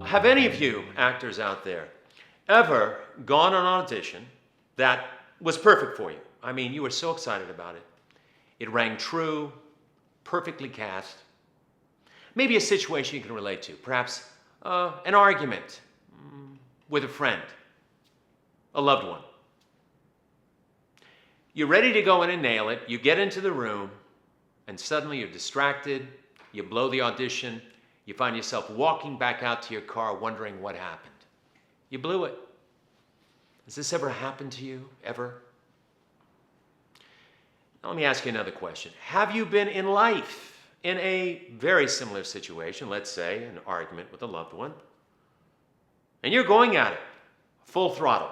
Have any of you actors out there ever gone on an audition that was perfect for you? I mean, you were so excited about it. It rang true, perfectly cast. Maybe a situation you can relate to, perhaps an argument with a friend, a loved one. You're ready to go in and nail it. You get into the room, and suddenly you're distracted. You blow the audition. You find yourself walking back out to your car wondering what happened. You blew it. Has this ever happened to you, ever? Now, let me ask you another question. Have you been in life in a very similar situation, let's say an argument with a loved one, and you're going at it, full throttle,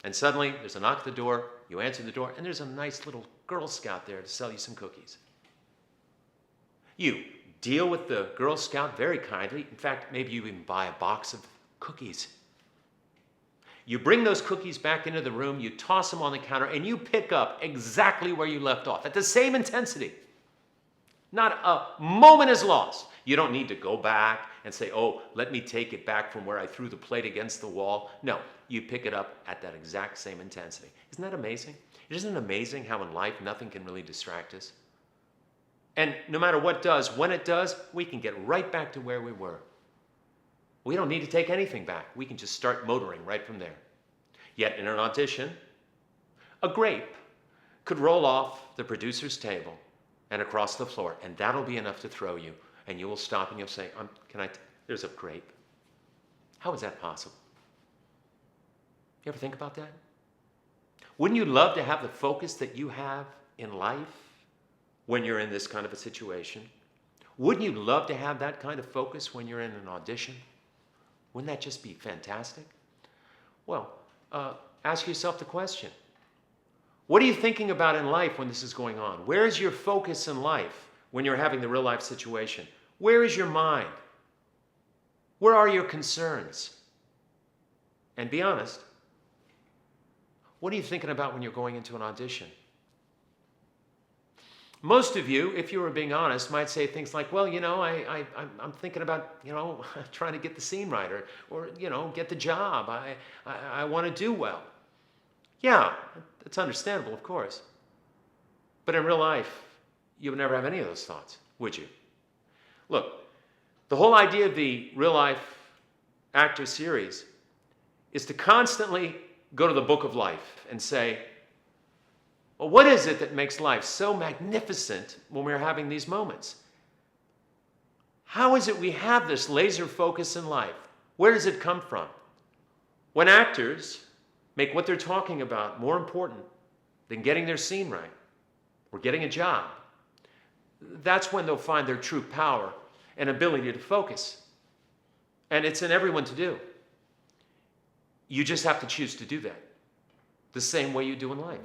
and suddenly there's a knock at the door, you answer the door, and there's a nice little Girl Scout there to sell you some cookies. You deal with the Girl Scout very kindly. In fact, maybe you even buy a box of cookies. You bring those cookies back into the room, you toss them on the counter, and you pick up exactly where you left off at the same intensity. Not a moment is lost. You don't need to go back and say, oh, let me take it back from where I threw the plate against the wall. No, you pick it up at that exact same intensity. Isn't that amazing? Isn't it amazing how in life nothing can really distract us? And no matter what does, when it does, we can get right back to where we were. We don't need to take anything back. We can just start motoring right from there. Yet in an audition, a grape could roll off the producer's table and across the floor, and that'll be enough to throw you. And you will stop and you'll say, there's a grape. How is that possible? You ever think about that? Wouldn't you love to have the focus that you have in life when you're in this kind of a situation? Wouldn't you love to have that kind of focus when you're in an audition? Wouldn't that just be fantastic? Well, ask yourself the question. What are you thinking about in life when this is going on? Where is your focus in life when you're having the real life situation? Where is your mind? Where are your concerns? And be honest, what are you thinking about when you're going into an audition? Most of you, if you were being honest, might say things like, well, I'm thinking about, trying to get the scene right or get the job. I want to do well. Yeah, it's understandable, of course. But in real life, you would never have any of those thoughts, would you? Look, the whole idea of the real life actor series is to constantly go to the book of life and say, well, what is it that makes life so magnificent when we're having these moments? How is it we have this laser focus in life? Where does it come from? When actors make what they're talking about more important than getting their scene right or getting a job, that's when they'll find their true power and ability to focus. And it's in everyone to do. You just have to choose to do that the same way you do in life.